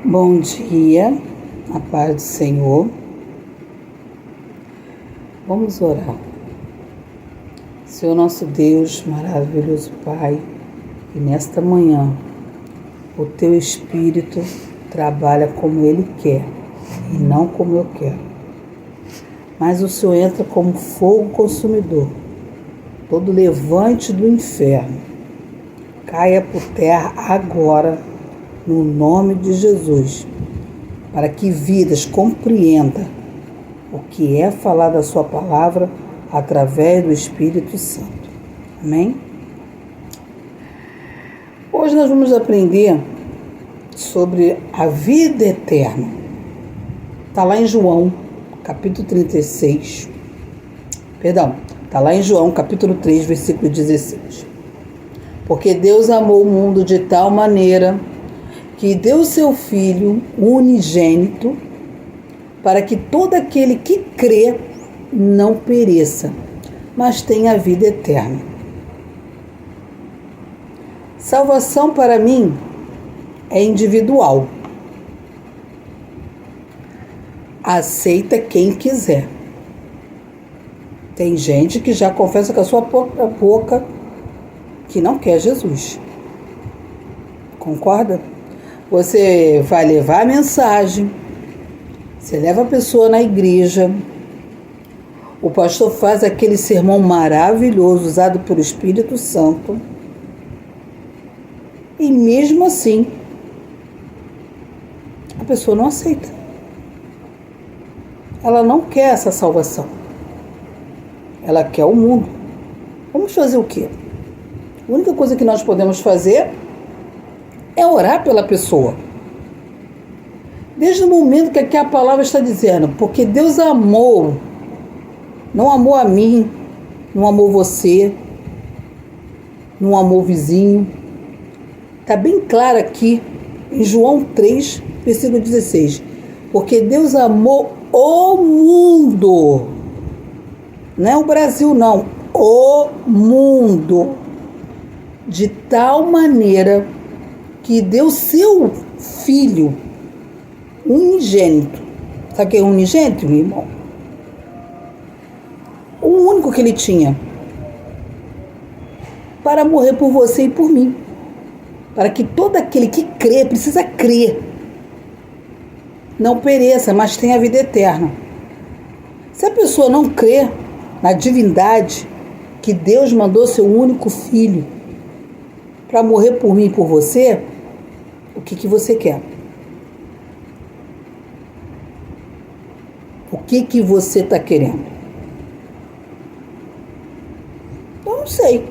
Bom dia, a paz do Senhor. Vamos orar. Senhor nosso Deus, maravilhoso Pai, e nesta manhã o Teu Espírito trabalha como Ele quer e não como eu quero. Mas o Senhor entra como fogo consumidor. Todo levante do inferno caia por terra agora, no nome de Jesus, para que vidas compreendam o que é falar da sua palavra através do Espírito Santo. Amém? Hoje nós vamos aprender sobre a vida eterna. Está lá em João, capítulo 36. Está lá em João, capítulo 3, versículo 16. Porque Deus amou o mundo de tal maneira que deu seu Filho unigênito, para que todo aquele que crê não pereça, mas tenha a vida eterna. Salvação para mim é individual. Aceita quem quiser. Tem gente que já confessa com a sua própria boca que não quer Jesus. Concorda? Você vai levar a mensagem, você leva a pessoa na igreja, o pastor faz aquele sermão maravilhoso usado pelo Espírito Santo, e mesmo assim, a pessoa não aceita. Ela não quer essa salvação. Ela quer o mundo. Vamos fazer o quê? A única coisa que nós podemos fazer é orar pela pessoa. Desde o momento que aqui a palavra está dizendo, porque Deus amou, não amou a mim, não amou você, não amou o vizinho. Está bem claro aqui em João 3, versículo 16. Porque Deus amou o mundo. Não é o Brasil, não. O mundo. De tal maneira que deu seu Filho unigênito. Sabe o que é unigênito, meu irmão? O único que ele tinha. Para morrer por você e por mim. Para que todo aquele que crê, precisa crer, não pereça, mas tenha a vida eterna. Se a pessoa não crê na divindade, que Deus mandou seu único Filho para morrer por mim e por você, o que você quer? O que você está querendo? Eu não sei.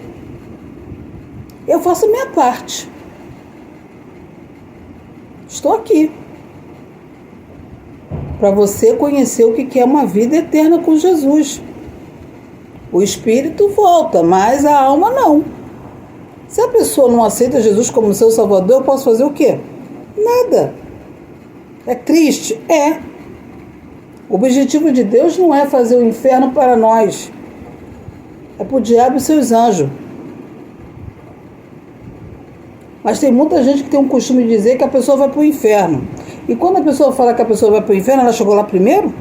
Eu faço a minha parte. Estou aqui para você conhecer o que é uma vida eterna com Jesus. O espírito volta, mas a alma não. Se a pessoa não aceita Jesus como seu Salvador, eu posso fazer o quê? Nada. É triste? É. O objetivo de Deus não é fazer o inferno para nós. É para o diabo e seus anjos. Mas tem muita gente que tem um costume de dizer que a pessoa vai para o inferno. E quando a pessoa fala que a pessoa vai para o inferno, ela chegou lá primeiro?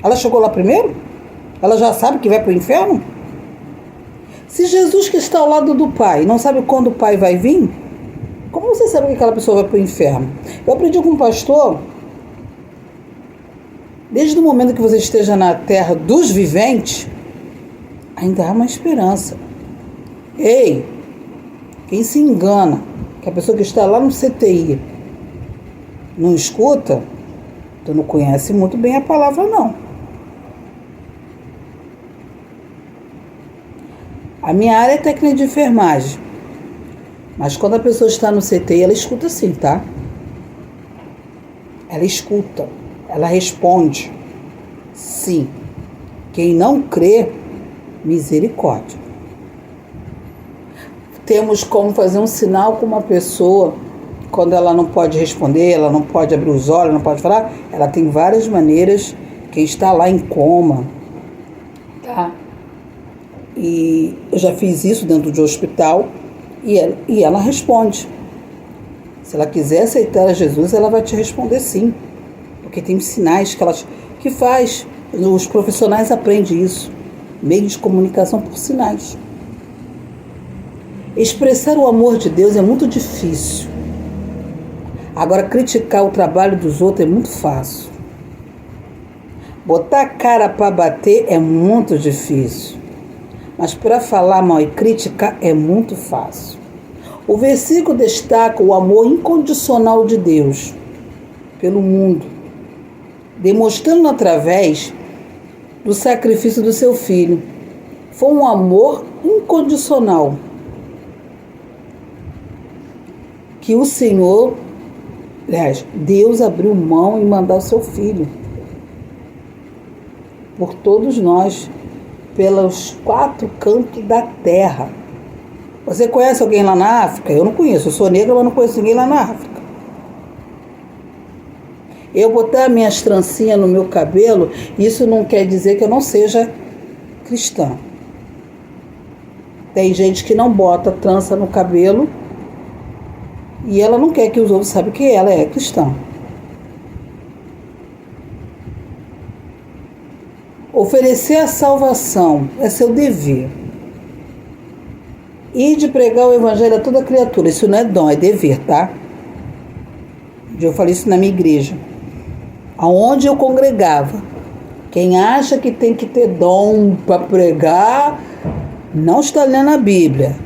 Ela chegou lá primeiro? Ela já sabe que vai para o inferno? Se Jesus, que está ao lado do Pai, não sabe quando o Pai vai vir, como você sabe que aquela pessoa vai para o inferno? Eu aprendi com um pastor, desde o momento que você esteja na terra dos viventes, ainda há uma esperança. Ei, quem se engana que a pessoa que está lá no CTI não escuta, tu não conhece muito bem a palavra, não. A minha área é técnica de enfermagem. Mas quando a pessoa está no CTI, ela escuta sim, tá? Ela escuta, ela responde. Sim. Quem não crê, misericórdia. Temos como fazer um sinal com uma pessoa, quando ela não pode responder, ela não pode abrir os olhos, não pode falar. Ela tem várias maneiras. Quem está lá em coma, tá? E eu já fiz isso dentro de um hospital e ela responde. Se ela quiser aceitar a Jesus, ela vai te responder sim. Porque tem sinais que faz. Os profissionais aprendem isso. Meio de comunicação por sinais. Expressar o amor de Deus é muito difícil. Agora, criticar o trabalho dos outros é muito fácil. Botar a cara para bater é muito difícil. Mas para falar mal e criticar é muito fácil. O versículo destaca o amor incondicional de Deus pelo mundo, demonstrando através do sacrifício do seu filho. Foi um amor incondicional que o Senhor, aliás, Deus abriu mão em mandar o seu filho por todos nós, pelos 4 cantos da terra. Você conhece alguém lá na África? Eu não conheço, eu sou negra, mas não conheço ninguém lá na África. Eu botar minhas trancinhas no meu cabelo, isso não quer dizer que eu não seja cristã. Tem gente que não bota trança no cabelo e ela não quer que os outros saibam que ela é cristã. Oferecer a salvação é seu dever. E de pregar o evangelho a toda criatura. Isso não é dom, é dever, tá? Eu falei isso na minha igreja, aonde eu congregava. Quem acha que tem que ter dom para pregar, não está lendo a Bíblia.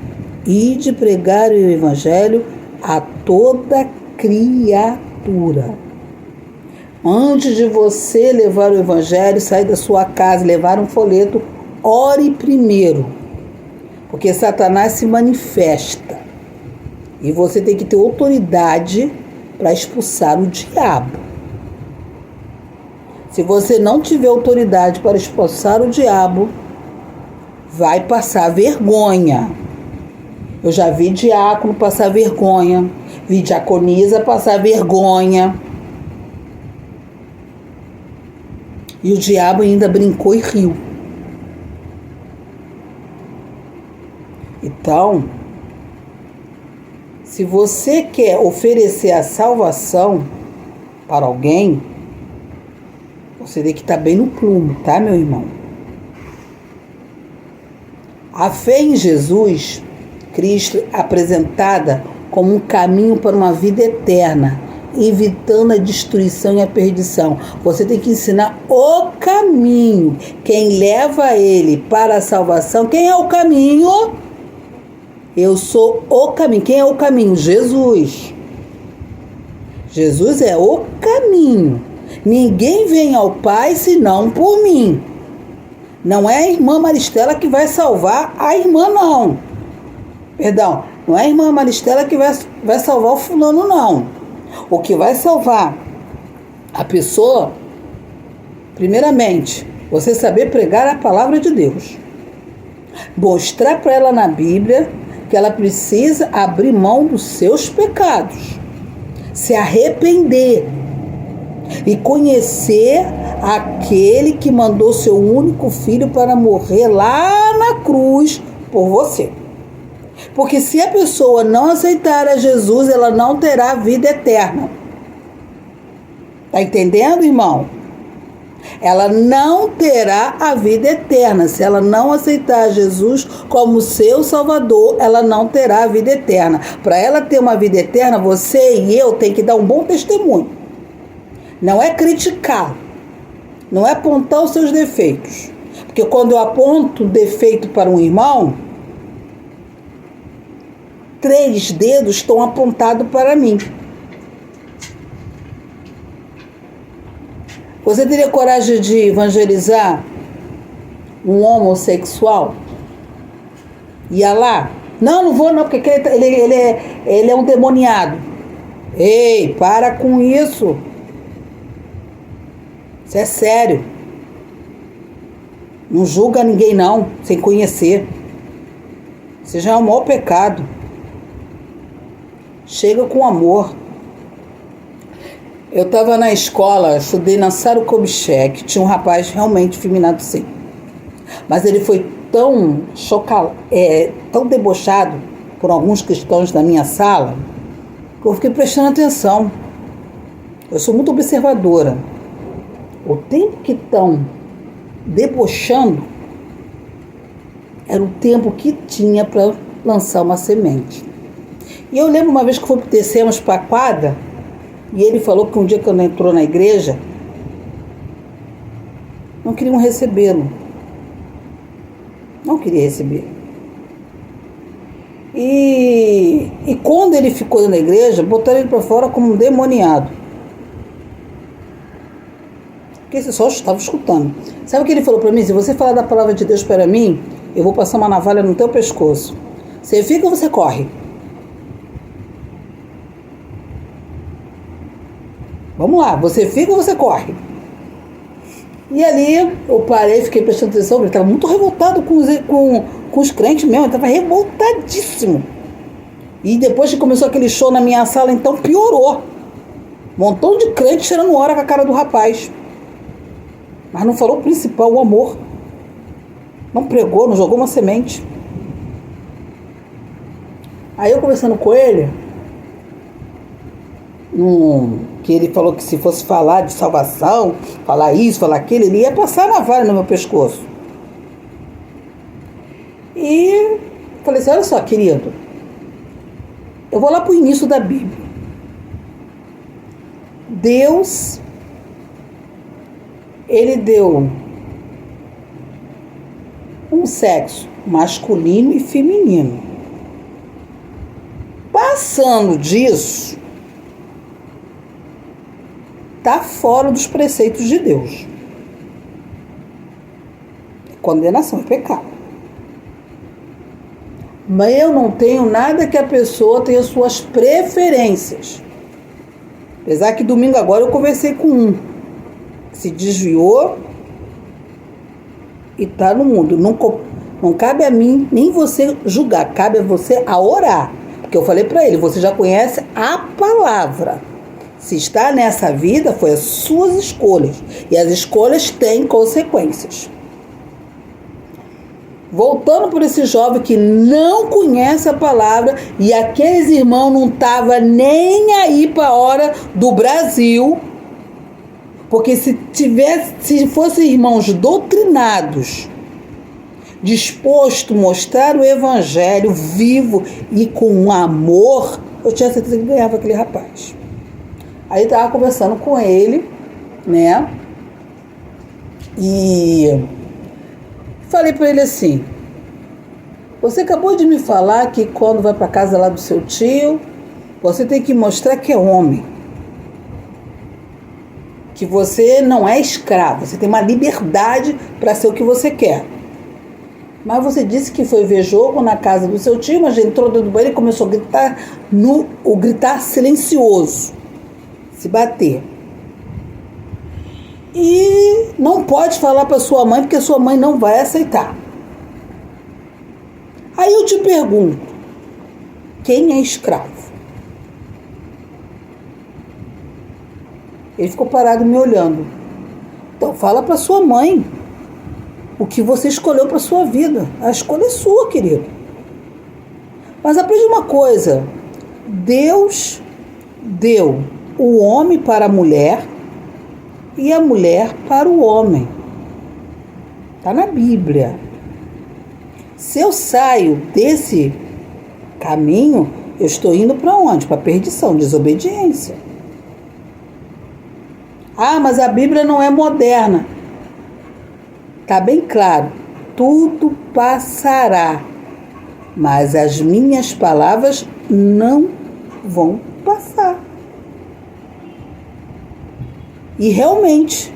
E de pregar o evangelho a toda criatura. Antes de você levar o evangelho, sair da sua casa, levar um folheto, ore primeiro. Porque Satanás se manifesta. E você tem que ter autoridade para expulsar o diabo. Se você não tiver autoridade para expulsar o diabo, vai passar vergonha. Eu já vi diácono passar vergonha, vi diaconisa passar vergonha. E o diabo ainda brincou e riu. Então, se você quer oferecer a salvação para alguém, você tem que estar bem no plumo, tá, meu irmão? A fé em Jesus Cristo é apresentada como um caminho para uma vida eterna, evitando a destruição e a perdição. Você tem que ensinar o caminho. Quem leva ele para a salvação, quem é o caminho? Eu sou o caminho. Quem é o caminho? Jesus. Jesus é o caminho. Ninguém vem ao Pai senão por mim. Não é a irmã Maristela que vai salvar a irmã, não. Perdão, não é a irmã Maristela que vai salvar o fulano, não. O que vai salvar a pessoa, primeiramente, você saber pregar a palavra de Deus. Mostrar para ela na Bíblia que ela precisa abrir mão dos seus pecados, se arrepender e conhecer aquele que mandou seu único filho para morrer lá na cruz por você. Porque se a pessoa não aceitar a Jesus, ela não terá vida eterna. Tá entendendo, irmão? Ela não terá a vida eterna. Se ela não aceitar Jesus como seu Salvador, ela não terá a vida eterna. Para ela ter uma vida eterna, você e eu tem que dar um bom testemunho. Não é criticar. Não é apontar os seus defeitos. Porque quando eu aponto defeito para um irmão, 3 dedos estão apontados para mim. Você teria coragem de evangelizar um homossexual? Ia lá? Não, não vou não, porque ele é um demoniado. Ei, para com isso. Isso é sério. Não julga ninguém não, sem conhecer. Isso já é o maior pecado. Chega com amor. Eu estava na escola, estudei na Saro Kubitschek, tinha um rapaz realmente feminado sim. Mas ele foi tão debochado por alguns cristãos da minha sala, Eu fiquei prestando atenção. Eu sou muito observadora. O tempo que estão debochando era o tempo que tinha para lançar uma semente. E eu lembro uma vez que descemos para a quadra, e ele falou que um dia que ele entrou na igreja, não queriam recebê-lo. Não queria receber. E quando ele ficou na igreja, botaram ele para fora como um demoniado. Porque esse só estava escutando. Sabe o que ele falou para mim? Se você falar da palavra de Deus para mim, eu vou passar uma navalha no teu pescoço. Você fica ou você corre? Vamos lá, você fica ou você corre? E ali eu parei, fiquei prestando atenção, ele estava muito revoltado com os crentes mesmo, ele estava revoltadíssimo. E depois que começou aquele show na minha sala, então piorou. Um montão de crente tirando hora com a cara do rapaz. Mas não falou o principal, o amor. Não pregou, não jogou uma semente. Aí eu conversando com ele, que ele falou que se fosse falar de salvação, falar isso, falar aquilo, ele ia passar a navalha no meu pescoço. E falei assim, olha só, querido, eu vou lá para o início da Bíblia. Deus, ele deu um sexo masculino e feminino. Passando disso, está fora dos preceitos de Deus. Condenação, é pecado. Mas eu não tenho nada que a pessoa tenha suas preferências. Apesar que domingo agora eu conversei com um que se desviou e está no mundo. Não cabe a mim nem você julgar, cabe a você a orar. Porque eu falei para ele, você já conhece a palavra. Se está nessa vida, foi as suas escolhas. E as escolhas têm consequências. Voltando por esse jovem que não conhece a palavra, e aqueles irmãos não estavam nem aí para a hora do Brasil, porque se fossem irmãos doutrinados, dispostos a mostrar o evangelho vivo e com amor, eu tinha certeza que ganhava aquele rapaz. Aí estava conversando com ele, né? E falei para ele assim, você acabou de me falar que quando vai para casa lá do seu tio, você tem que mostrar que é homem. Que você não é escravo, você tem uma liberdade para ser o que você quer. Mas você disse que foi ver jogo na casa do seu tio, mas entrou dentro do banheiro e começou a gritar, gritar silencioso, se bater. E não pode falar para sua mãe, porque sua mãe não vai aceitar. Aí eu te pergunto, quem é escravo? Ele ficou parado me olhando. Então fala para sua mãe o que você escolheu para sua vida. A escolha é sua, querido. Mas aprende uma coisa. Deus deu o homem para a mulher e a mulher para o homem. Está na Bíblia. Se eu saio desse caminho, eu estou indo para onde? Para a perdição, desobediência. Ah, mas a Bíblia não é moderna. Está bem claro. Tudo passará, mas as minhas palavras não vão passar. E realmente,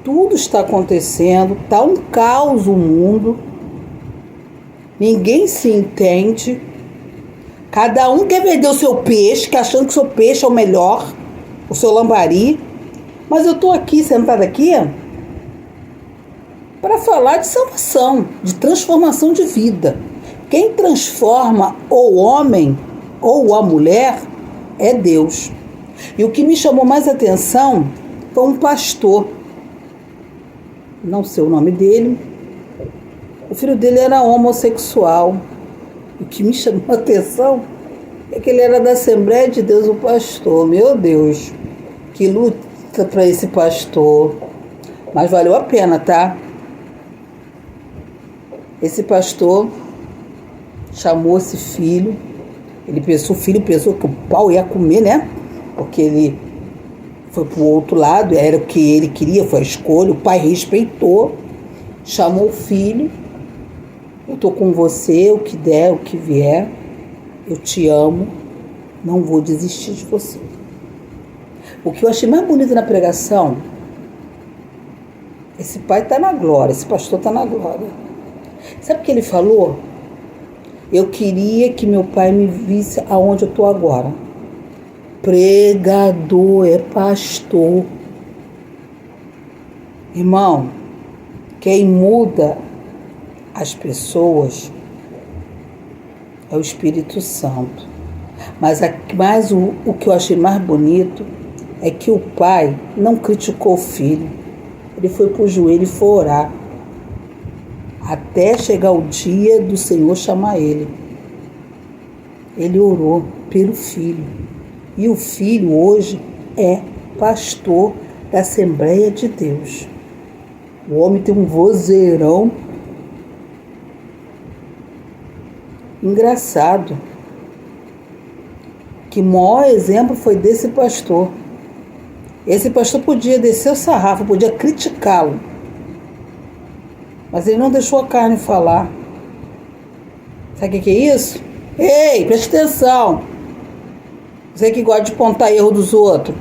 tudo está acontecendo, está um caos o mundo, ninguém se entende, cada um quer vender o seu peixe, que achando que o seu peixe é o melhor, o seu lambari, mas eu estou aqui, sentada aqui, para falar de salvação, de transformação de vida. Quem transforma o homem ou a mulher é Deus. E o que me chamou mais atenção foi um pastor, não sei o nome dele, o filho dele era homossexual. O que me chamou a atenção É que ele era da Assembleia de Deus, o pastor. Meu Deus, que luta para esse pastor. Mas valeu a pena, tá? Esse pastor chamou esse filho. O filho pensou que o pau ia comer, né? Porque ele foi pro outro lado, era o que ele queria, foi a escolha. O pai respeitou, chamou o filho. Eu tô com você, o que der, o que vier. Eu te amo, não vou desistir de você. O que eu achei mais bonito na pregação, esse pai tá na glória, esse pastor tá na glória. Sabe o que ele falou? Eu queria que meu pai me visse aonde eu tô agora. Pregador, é pastor. Irmão, quem muda as pessoas é o Espírito Santo. Mas o que eu achei mais bonito é que o pai não criticou o filho. Ele foi pro joelho e foi orar. Até chegar o dia do Senhor chamar ele. Ele orou pelo filho. E o filho hoje é pastor da Assembleia de Deus. O homem tem um vozeirão engraçado. Que o maior exemplo foi desse pastor. Esse pastor podia descer o sarrafo, podia criticá-lo. Mas ele não deixou a carne falar. Sabe o que é isso? Ei, presta atenção. Você que gosta de apontar erro dos outros.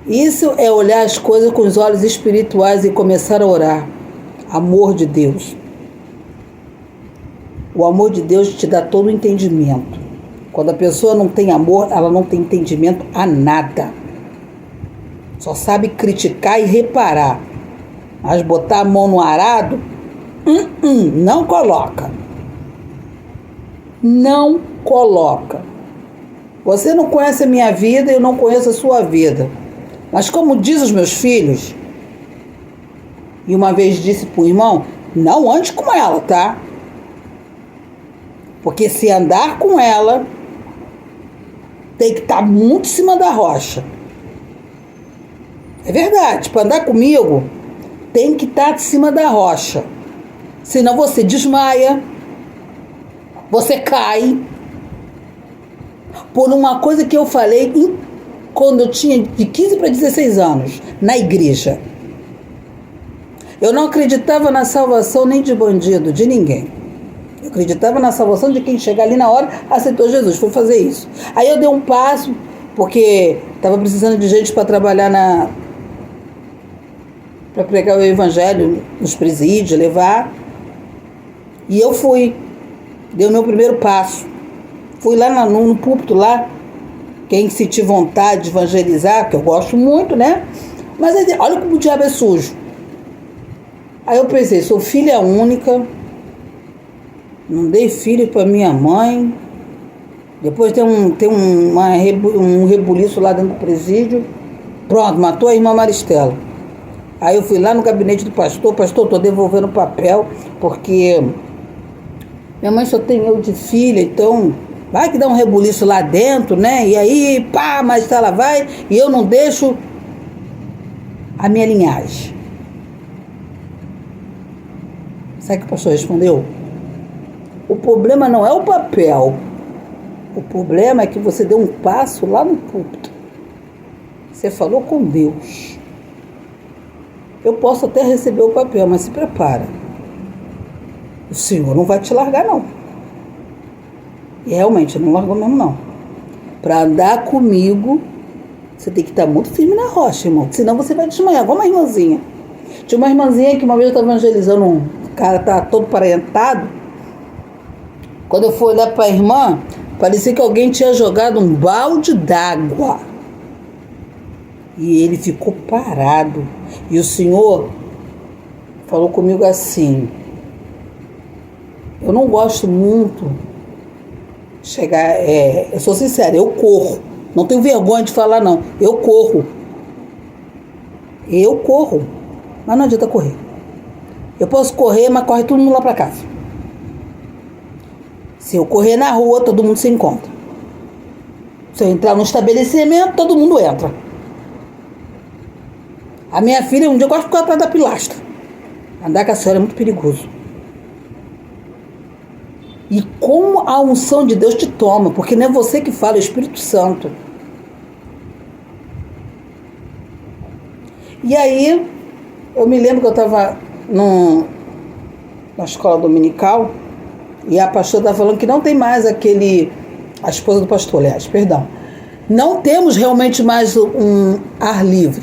Isso é olhar as coisas com os olhos espirituais e começar a orar. Amor de Deus. O amor de Deus te dá todo o entendimento. Quando a pessoa não tem amor, ela não tem entendimento a nada. Só sabe criticar e reparar. Mas botar a mão no arado, não coloca. Não coloca. Você não conhece a minha vida, eu não conheço a sua vida. Mas como diz os meus filhos, e uma vez disse para o irmão, não ande com ela, tá? Porque se andar com ela, tem que estar muito em cima da rocha. É verdade, para andar comigo, tem que estar de cima da rocha. Senão você desmaia, você cai. Por uma coisa que eu falei quando eu tinha de 15 para 16 anos, na igreja. Eu não acreditava na salvação nem de bandido, de ninguém. Eu acreditava na salvação de quem chegar ali na hora, aceitou Jesus, foi fazer isso. Aí eu dei um passo, porque estava precisando de gente para trabalhar para pregar o evangelho nos presídios, levar. E eu fui, dei o meu primeiro passo. Fui lá no púlpito lá, quem sentir vontade de evangelizar, que eu gosto muito, né? Mas aí, olha como o diabo é sujo. Aí eu pensei, sou filha única, não dei filho para minha mãe. Depois tem um rebuliço lá dentro do presídio. Pronto, matou a irmã Maristela. Aí eu fui lá no gabinete do pastor, estou devolvendo o papel, porque minha mãe só tem eu de filha, então vai que dá um rebuliço lá dentro, né? E aí, pá, Maristela vai, e eu não deixo a minha linhagem. Sabe o que o pastor respondeu? O problema não é o papel. O problema é que você deu um passo lá no púlpito. Você falou com Deus. Eu posso até receber o papel, mas se prepara. O Senhor não vai te largar, não. E realmente, não largou mesmo, não. Para andar comigo, você tem que estar muito firme na rocha, irmão. Senão você vai desmaiar, igual uma irmãzinha. Tinha uma irmãzinha que uma vez eu estava evangelizando, um cara tá todo parentado. Quando eu fui olhar para a irmã, parecia que alguém tinha jogado um balde d'água. E ele ficou parado. E o Senhor falou comigo assim: eu não gosto muito de chegar, eu sou sincera, eu corro. Não tenho vergonha de falar, não. Eu corro. Mas não adianta correr. Eu posso correr, mas corre todo mundo lá para casa. Se eu correr na rua, todo mundo se encontra. Se eu entrar no estabelecimento, todo mundo entra. A minha filha, um dia eu gosto de ficar atrás da pilastra. Andar com a senhora é muito perigoso. E como a unção de Deus te toma, porque não é você que fala, é o Espírito Santo. E aí, eu me lembro que eu estava na escola dominical e a pastora estava falando que não tem mais a esposa do pastor, aliás, perdão. Não temos realmente mais um ar livre.